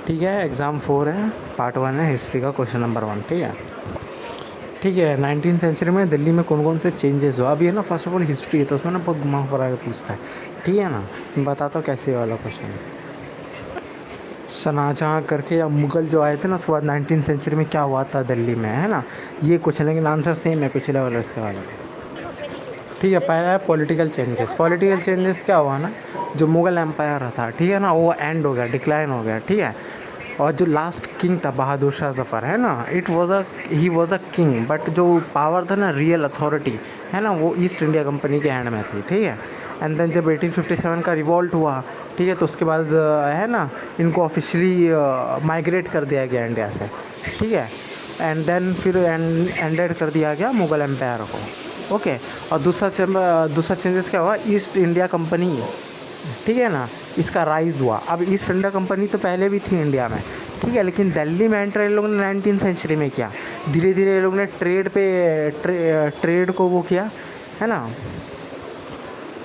ठीक है, एग्ज़ाम 4 है, पार्ट 1 है, हिस्ट्री का क्वेश्चन नंबर 1। ठीक है, ठीक है। 19th सेंचुरी में दिल्ली में कौन कौन से चेंजेस हुआ? अभी है ना, फर्स्ट ऑफ ऑल हिस्ट्री है तो उसमें ना बहुत घुमा फिरा के पूछता है। ठीक है ना, बताता हूँ कैसे वाला क्वेश्चन। शाहजहाँ करके या मुग़ल जो आए थे ना, उसके बाद 19th सेंचुरी में क्या हुआ था दिल्ली में, है ना, ये क्वेश्चन, लेकिन आंसर सेम है पिछले वाले उसके वाले। ठीक है, पहला है पॉलिटिकल चेंजेस। पॉलिटिकल चेंजेस क्या हुआ ना, जो मुग़ल एम्पायर था, ठीक है ना, वो एंड हो गया, डिक्लाइन हो गया। ठीक है, और जो लास्ट किंग था बहादुर शाह जफ़र, है ना, he was a king, but जो पावर था ना, रियल अथॉरिटी, है ना, वो ईस्ट इंडिया कंपनी के हैंड में थी। ठीक है, एंड देन जब 1857 का रिवॉल्ट हुआ, ठीक है, तो उसके बाद है ना, इनको ऑफिशियली माइग्रेट कर दिया गया इंडिया से। ठीक है, एंड देन फिर एंडेड कर दिया गया मुग़ल एम्पायर को। ओके, और दूसरा चेंजेस क्या हुआ, ईस्ट इंडिया कंपनी, ठीक है ना, इसका राइज़ हुआ। अब ईस्ट इंडिया कंपनी तो पहले भी थी इंडिया में, ठीक है, लेकिन दिल्ली में एंटर इन लोगों ने 19th सेंचुरी में किया। धीरे धीरे ये लोग ने ट्रेड को वो किया, है ना,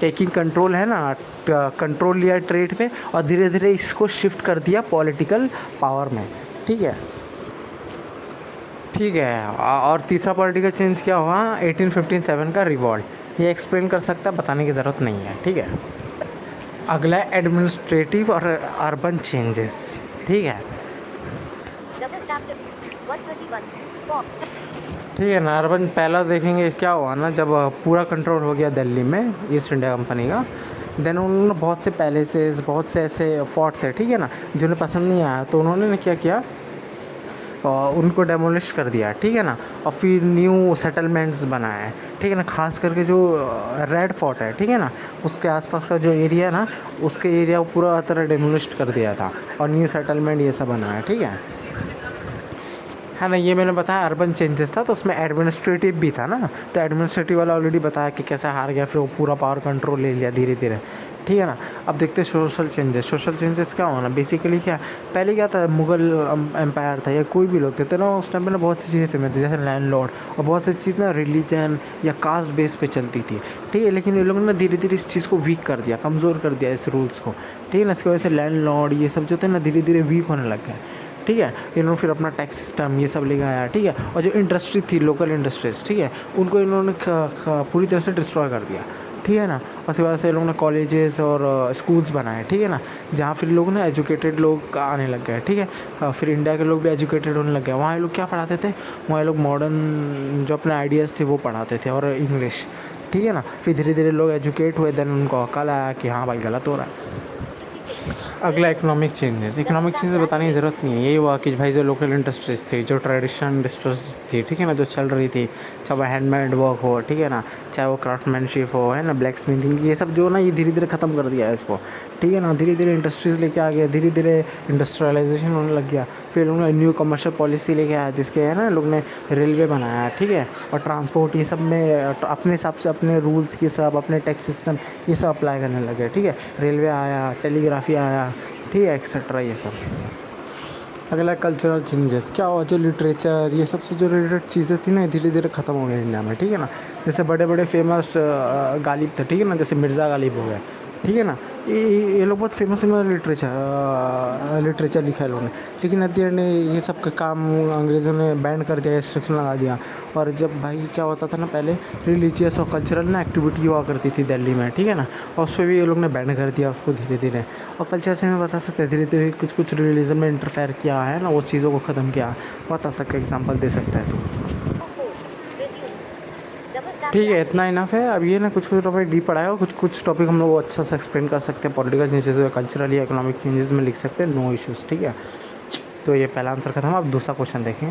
टेकिंग कंट्रोल, है ना, कंट्रोल लिया ट्रेड पे, और धीरे धीरे इसको शिफ्ट कर दिया पॉलिटिकल पावर में। ठीक है, ठीक है। और तीसरा पॉलिटिकल चेंज क्या हुआ, 1857 का रिवॉल्ट। ये एक्सप्लेन कर सकता है, बताने की ज़रूरत नहीं है। ठीक है, अगला है एडमिनिस्ट्रेटिव और अर्बन चेंजेस। ठीक है, ठीक है ना, अर्बन पहला देखेंगे क्या हुआ ना, जब पूरा कंट्रोल हो गया दिल्ली में ईस्ट इंडिया कंपनी का, देन उन्होंने बहुत से पैलेसेस, बहुत से ऐसे फोर्ट थे, ठीक है ना, जिन्हें पसंद नहीं आया, तो उन्होंने क्या किया, उनको डेमोलिश कर दिया। ठीक है ना, और फिर न्यू सेटलमेंट्स बनाए। ठीक है ना, खास करके जो रेड फोर्ट है, ठीक है ना, उसके आसपास का जो एरिया है ना, उसके एरिया को पूरा तरह डेमोलिश कर दिया था, और न्यू सेटलमेंट ये सब बनाया। ठीक है ना, ये मैंने बताया अर्बन चेंजेस था, तो उसमें एडमिनिस्ट्रेटिव भी था ना, तो एडमिनिस्ट्रेटिव वाला ऑलरेडी बताया कि कैसे हार गया, फिर वो पूरा पावर कंट्रोल ले लिया धीरे धीरे। ठीक है ना, अब देखते हैं सोशल चेंजेस। सोशल चेंजेस क्या होना, बेसिकली क्या, पहले क्या था, मुग़ल एम्पायर था या कोई भी लोग थे, तो ना उस टाइम पे ना बहुत सी चीज़ें फेमस थी, जैसे लैंडलॉर्ड, और बहुत सी चीज़ ना रिलीजन या कास्ट बेस पे चलती थी। ठीक है, लेकिन ये लोगों ने धीरे धीरे इस चीज़ को वीक कर दिया, कमज़ोर कर दिया इस रूल्स को। ठीक है ना, इसकी वजह से लैंडलॉर्ड ये सब जो थे ना, धीरे धीरे वीक होने लग गए। ठीक है, इन्होंने फिर अपना टैक्स सिस्टम ये सब लेके आया। ठीक है, और जो इंडस्ट्री थी, लोकल इंडस्ट्रीज, ठीक है, उनको इन्होंने पूरी तरह से डिस्ट्रॉय कर दिया। ठीक है ना, और उसके बाद से लोगों ने कॉलेजेस और स्कूल्स बनाए। ठीक है ना, जहाँ फिर लोग ना एजुकेटेड लोग आने लग गए। ठीक है, फिर इंडिया के लोग भी एजुकेटेड होने लग गए। वहाँ ये लोग क्या पढ़ाते थे, वहाँ ये लोग मॉडर्न जो अपने आइडियाज़ थे वो पढ़ाते थे, और इंग्लिश। ठीक है ना, फिर धीरे धीरे लोग एजुकेट हुए, देन उनको अकल आया कि हाँ भाई गलत हो रहा है। अगला इकोनॉमिक चेंजेस। इकोनॉमिक चेंजेस बताने की ज़रूरत नहीं है, यही हुआ कि भाई जो लोकल इंडस्ट्रीज़ थी, जो ट्रेडिशनल इंडस्ट्रीज थी, ठीक है ना, जो चल रही थी, चाहे वो हैंडमेड वर्क हो, ठीक है ना, चाहे वो क्राफ्टमैनशिप हो, है ना, ब्लैक स्मिथिंग, ये सब जो ना, ये धीरे धीरे ख़त्म कर दिया है इसको। ठीक है ना, धीरे धीरे इंडस्ट्रीज़ लेके आ गया, धीरे धीरे इंडस्ट्रियलाइजेशन होने लग गया। फिर लोगों ने न्यू कमर्शियल पॉलिसी लेके आया, जिसके है ना, लोग ने रेलवे बनाया। ठीक है, और ट्रांसपोर्ट ये सब में अपने हिसाब से अपने रूल्स के सब, अपने टैक्स सिस्टम ये सब अप्लाई करने लगे। ठीक है, रेलवे आया, टेलीग्राफी आया, ठीक है, एक्सेट्रा ये सब। अगला कल्चरल चेंजेस क्या हुआ, जो लिटरेचर ये सब से जो रिलेटेड चीज़ें थी ना, धीरे धीरे ख़त्म हो गई इंडिया में। ठीक है ना, जैसे बड़े बड़े फेमस गालिब थे, ठीक है ना, जैसे मिर्ज़ा गालिब हो गए। ठीक है ना, ये लोग बहुत फेमस फेमस लिटरेचर लिखा है लोगों ने, लेकिन एट द एंड ये सब का काम अंग्रेज़ों ने बैन कर दिया, रिस्ट्रिक्शन लगा दिया। और जब भाई क्या होता था ना, पहले रिलीजियस और कल्चरल ना एक्टिविटी हुआ करती थी दिल्ली में, ठीक है ना, और उस पर भी ये लोग ने बैन कर दिया उसको धीरे धीरे। और कल्चर से मैं बता सकते हैं, धीरे धीरे कुछ कुछ रिलीजन में इंटरफेयर किया है ना, वो चीज़ों को ख़त्म किया, बता सकते, एग्जाम्पल दे सकता है। ठीक है, इतना इनफ है। अब ये ना कुछ कुछ टॉपिक डीप पढ़ाएगा, कुछ कुछ टॉपिक हम लोग अच्छा से एक्सप्लेन कर सकते हैं, पॉलिटिकल चेंजेस या कल्चरल या इकोनॉमिक चेंजेस में लिख सकते हैं, नो इश्यूज़। ठीक है, तो ये पहला आंसर खत्म। अब दूसरा क्वेश्चन देखें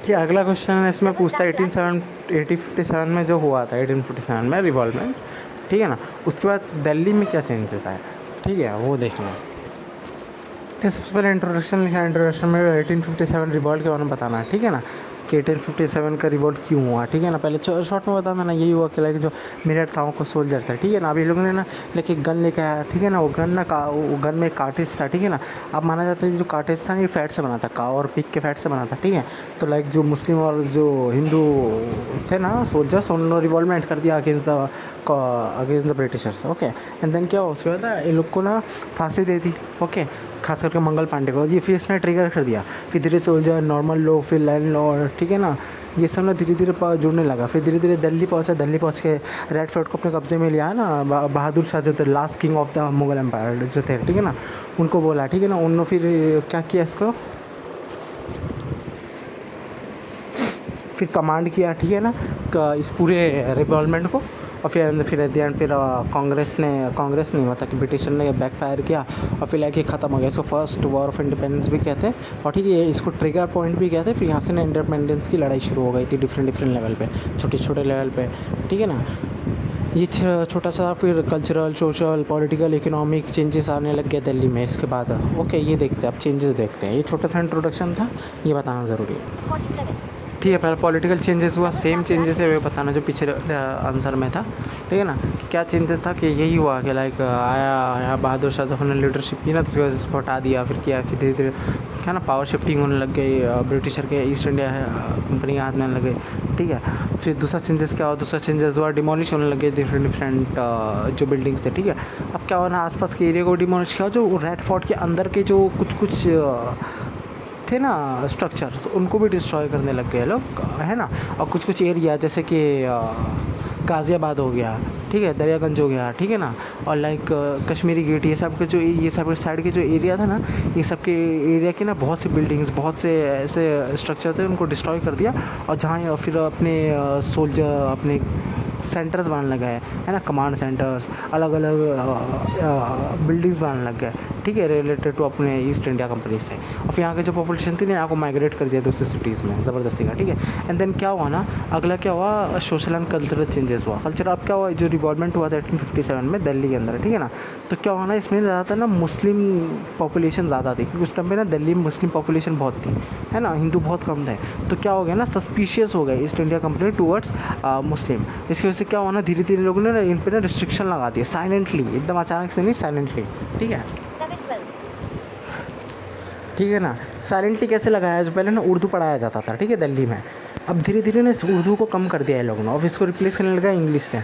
कि अगला क्वेश्चन है, इसमें पूछता है 1857 में जो हुआ था, 1857 में रिवॉल्वमेंट, ठीक है ना, उसके बाद दिल्ली में क्या चेंजेस आए, ठीक है, वो देखना है। सबसे पहले इंट्रोडक्शन लिखा है, इंट्रोडक्शन में 1857 रिवॉल्ट के बारे में बताना है। ठीक है ना, कि 1857 का रिवॉल्ट क्यों हुआ। ठीक है ना, पहले शॉर्ट में बताना ना, यही हुआ कि लाइक जो मिलिट्री था वो सोल्जर था। ठीक है ना, अभी लोगों ने ना लेके गन लेके आया। ठीक है ना, वो गन में कार्टेज था। ठीक है ना, अब माना जाता है जो कार्टेज था ये फैट से बना था, काव और पिग के फैट से बना था। ठीक है, तो लाइक जो मुस्लिम और जो हिंदू थे ना सोल्जर्स, उन्होंने रिवॉल्वमेंट कर दिया against the Britishers. Okay, and then क्या हुआ, उसके बाद ये लोग को ना फांसी दे दी। ओके, खास करके मंगल पांडे को, ये फिर इसने ट्रिगर कर दिया। फिर धीरे से उलझा नॉर्मल लो, फिर लैंड लो, ठीक है ना, ये सब ना धीरे धीरे जुड़ने लगा। फिर धीरे धीरे दिल्ली पहुंचा, दिल्ली पहुंच के रेड फोर्ट को अपने कब्जे में लिया है ना, बहादुर शाह जो थे, last king of the Mughal empire जो थे, ठीक है ना, उनको बोला, ठीक है ना, उन्होंने फिर क्या किया, इसको फिर कमांड किया, ठीक है ना, इस पूरे रिवॉल्वमेंट को। और फिर एट द एंड फिर कांग्रेस नहीं, मतलब कि ब्रिटिशर ने बैकफायर किया और फिर लाइक ख़त्म हो गया। इसको फर्स्ट वॉर ऑफ इंडिपेंडेंस भी कहते हैं, और ठीक है, इसको ट्रिगर पॉइंट भी कहते हैं। फिर यहाँ से ना इंडिपेंडेंस की लड़ाई शुरू हो गई थी डिफरेंट लेवल पे, छोटे लेवल पे, ठीक है ना। ये छोटा सा फिर cultural, social, political, economic changes आने लग गए दिल्ली में इसके बाद। ओके, ये देखते हैं अब, चेंजेस देखते हैं। ये छोटा सा इंट्रोडक्शन था, ये बताना ज़रूरी है, ठीक है। पहले पॉलिटिकल चेंजेस हुआ, सेम चेंजेस है वो बताना जो पिछले आंसर में था, ठीक है ना। क्या चेंजेस था कि यही हुआ कि लाइक आया बहादुर शाह जब उन्होंने लीडरशिप की ना, तो उसकी वजह से उसको हटा दिया। फिर किया, फिर धीरे धीरे क्या ना पावर शिफ्टिंग होने लग गई, ब्रिटिशर के ईस्ट इंडिया कंपनी के हाथ में आने लग गई, ठीक है। फिर दूसरा चेंजेस क्या हुआ, दूसरा चेंजेस हुआ डिमोलिश होने लगे डिफरेंट जो बिल्डिंग्स थे, ठीक है। अब क्या हुआ ना, आसपास के एरिया को डिमोलिश किया, जो रेड फोर्ट के अंदर के जो कुछ थे ना स्ट्रक्चर्स, उनको भी डिस्ट्रॉय करने लग गए लोग, है ना। और कुछ एरिया जैसे कि गाज़ियाबाद हो गया, ठीक है, दरियागंज हो गया, ठीक है ना, और लाइक कश्मीरी गेट, ये सब साइड के जो एरिया था ना, ये सब के एरिया के ना बहुत से बिल्डिंग्स, बहुत से ऐसे स्ट्रक्चर थे, उनको डिस्ट्रॉय कर दिया। और जहाँ फिर अपने सोल्जर अपने सेंटर्स बनाने लगे है ना, कमांड सेंटर्स, अलग अलग बिल्डिंग्स बनाने लग गए, ठीक है, रिलेटेड टू अपने ईस्ट इंडिया कंपनी से। और फिर यहाँ की जो पॉपुलेशन थी ना, यहाँ को माइग्रेट कर दिया दूसरी सिटीज़ में ज़बरदस्ती का, ठीक है। एंड देन क्या हुआ ना, अगला क्या हुआ, सोशल एंड कल्चरल चेंजेस हुआ। कल्चर अब क्या हुआ, जो रिवॉल्वमेंट हुआ था 1857 में दिल्ली के अंदर, ठीक है ना, तो क्या हुआ ना, इसमें ज़्यादातर ना मुस्लिम पॉपुलेशन ज़्यादा थी, क्योंकि उस टाइम पे ना दिल्ली में मुस्लिम पॉपुलेशन बहुत थी, है ना, हिंदू बहुत कम थे। तो क्या हो गया ना, सस्पिशियस हो गए ईस्ट इंडिया कंपनी टूवर्ड्स मुस्लिम। इसकी वजह से क्या हुआ ना, धीरे धीरे लोगों ने ना इन पर ना रिस्ट्रिक्शन लगा दिए, साइलेंटली, एकदम अचानक से नहीं, साइलेंटली, ठीक है, ठीक है ना। साइलेंटली कैसे लगाया, जो पहले ना उर्दू पढ़ाया जाता था, ठीक है, दिल्ली में। अब धीरे धीरे ना इस उर्दू को कम कर दिया है लोगों ने, और इसको रिप्लेस करने लगा इंग्लिश से,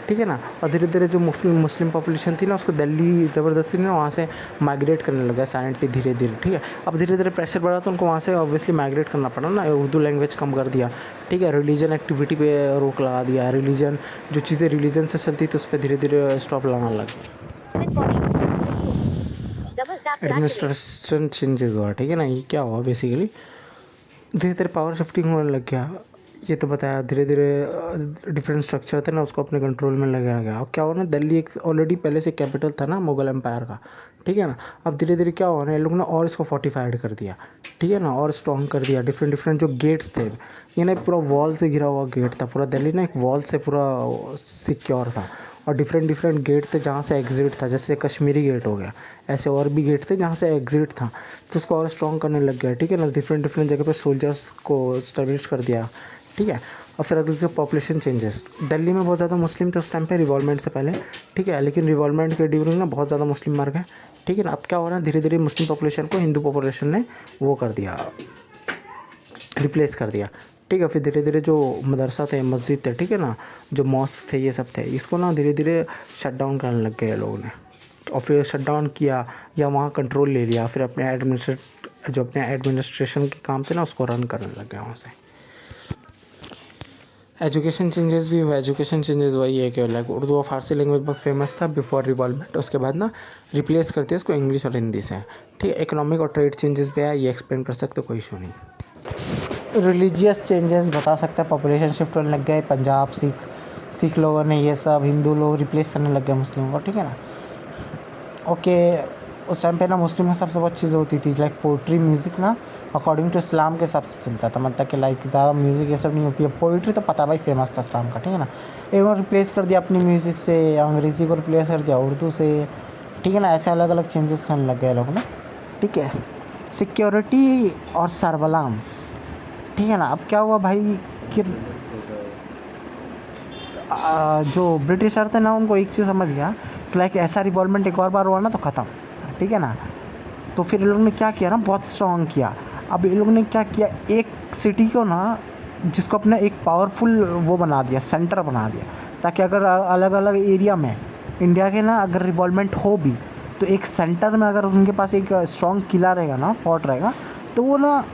ठीक है ना। और धीरे धीरे जो मुस्लिम पॉपुलेशन थी ना, उसको दिल्ली ज़बरदस्ती ना वहाँ से माइग्रेट करने लगा साइलेंटली, धीरे धीरे, ठीक है। अब धीरे धीरे प्रेशर बढ़ा तो उनको वहाँ से ऑब्वियसली माइग्रेट करना पड़ा ना, उर्दू लैंग्वेज कम कर दिया, ठीक है। रिलीजन एक्टिविटी पे रोक लगा दिया, रिलीजन जो चीज़ें रिलीजन से चलती थी उस पर धीरे धीरे स्टॉप लगाने लगे। एडमिनिस्ट्रेशन चेंजेस हुआ, ठीक है ना। ये क्या हुआ, बेसिकली धीरे धीरे पावर शिफ्टिंग होने लग गया, ये तो बताया। धीरे धीरे डिफरेंट स्ट्रक्चर थे ना, उसको अपने कंट्रोल में लगाया गया। अब क्या हुआ ना, दिल्ली एक ऑलरेडी पहले से कैपिटल था ना मुगल एम्पायर का, ठीक है ना। अब धीरे धीरे क्या हुआ ना, ये लोग ने और इसको फोर्टिफाइड कर दिया, ठीक है ना, और स्ट्रॉन्ग कर दिया। डिफरेंट जो गेट्स थे, ये ना पूरा वॉल से घिरा हुआ गेट था, पूरा दिल्ली ना एक वॉल से पूरा सिक्योर था। और डिफरेंट गेट थे जहाँ से एग्ज़िट था, जैसे कश्मीरी गेट हो गया, ऐसे और भी गेट थे जहाँ से एग्ज़िट था, तो उसको और स्ट्रॉन्ग करने लग गया, ठीक है ना। डिफरेंट जगह पे सोल्जर्स को स्टैब्लिश कर दिया, ठीक है। और फिर अगले पॉपुलेशन चेंजेस, दिल्ली में बहुत ज़्यादा मुस्लिम थे उस टाइम पे रिवॉल्वमेंट से पहले, ठीक है, लेकिन रिवॉल्वमेंट के ड्यूरिंग ना बहुत ज़्यादा मुस्लिम मर गए, ठीक है ना। अब क्या हो रहा है, धीरे धीरे मुस्लिम पॉपुलेशन को हिंदू पॉपुलेशन ने वो कर दिया, रिप्लेस कर दिया, ठीक है। फिर धीरे धीरे जो मदरसा थे, मस्जिद थे, ठीक है ना, जो मॉस्क थे, ये सब थे, इसको ना धीरे धीरे शट डाउन करने लग गए लोगों ने। और फिर शट डाउन किया या वहाँ कंट्रोल ले लिया, फिर अपने एडमिनिस्ट्रेशन के काम थे ना, उसको रन करने लग गया वहाँ से। एजुकेशन चेंजेस भी हुआ। एजुकेशन चेंजेस वही है कि लाइक उर्दू और फारसी लैंग्वेज बहुत फेमस था बिफोर रिवॉल्वमेंट, उसके बाद ना रिप्लेस करते हैं इसको इंग्लिश और हिंदी से, ठीक है। इकोनॉमिक और ट्रेड चेंजेस भी आया, ये एक्सप्लेन कर सकते, कोई इशू नहीं। रिलीजियस चेंजेस बता सकते हैं, पॉपुलेशन शिफ्ट होने लग गए, पंजाब सिख लोगों ने ये सब, हिंदू लोग रिप्लेस करने लग गए मुस्लिम को, ठीक है ना। ओके, उस टाइम पे ना मुस्लिम में सबसे बहुत चीज़ होती थी, लाइक पोइट्री, म्यूज़िक ना अकॉर्डिंग टू इस्लाम के हिसाब से चलता था, मतलब कि लाइक ज़्यादा म्यूज़िक ये सब नहीं होती है। पोइट्री तो पता भाई फेमस था इस्लाम का, ठीक है ना। इन्होंने रिप्लेस कर दिया अपनी म्यूज़िक से, अंग्रेज़ी को रिप्लेस कर दिया उर्दू से, ठीक है ना। ऐसे अलग अलग चेंजेस करने लग गए लोग ना, ठीक है। सिक्योरिटी और सर्वेलांस, ठीक है ना। अब क्या हुआ भाई कि जो ब्रिटिशर थे ना, उनको एक चीज़ समझ गया कि लाइक ऐसा रिवॉल्वमेंट एक और बार हुआ ना तो ख़त्म, ठीक है ना। तो फिर इन लोगों ने क्या किया ना, बहुत स्ट्रॉन्ग किया। अब इन लोगों ने क्या किया, एक सिटी को ना जिसको अपना एक पावरफुल वो बना दिया, सेंटर बना दिया, ताकि अगर अलग अलग एरिया में इंडिया के ना अगर रिवॉल्वमेंट हो भी तो एक सेंटर में अगर उनके पास एक स्ट्रॉन्ग किला रहेगा ना, फोर्ट रहेगा, तो वो ना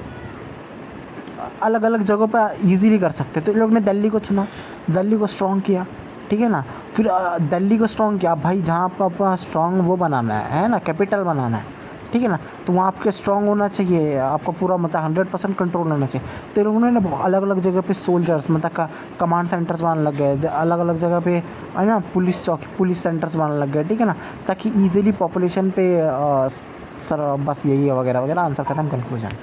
अलग अलग जगहों पे ईजिली कर सकते। तो इन लोग ने दिल्ली को चुना, दिल्ली को स्ट्रॉन्ग किया, ठीक है ना। फिर दिल्ली को स्ट्रॉन्ग किया। अब भाई जहाँ आपको अपना स्ट्रॉन्ग वो बनाना है ना, कैपिटल बनाना है, ठीक है ना, तो वहाँ आपके स्ट्रॉन्ग होना चाहिए, आपका पूरा मतलब 100% कंट्रोल होना चाहिए। तो इन लोगों ने अलग अलग जगह पे सोल्जर्स मतलब कमांड सेंटर्स बनाने लग गए, अलग अलग जगह पे है ना, पुलिस चौकी, पुलिस सेंटर्स बनाने लग गए, ठीक है ना, ताकि ईजिली पॉपुलेशन पे सर बस यही है वगैरह वगैरह। आंसर खत्म, कंक्लूजन।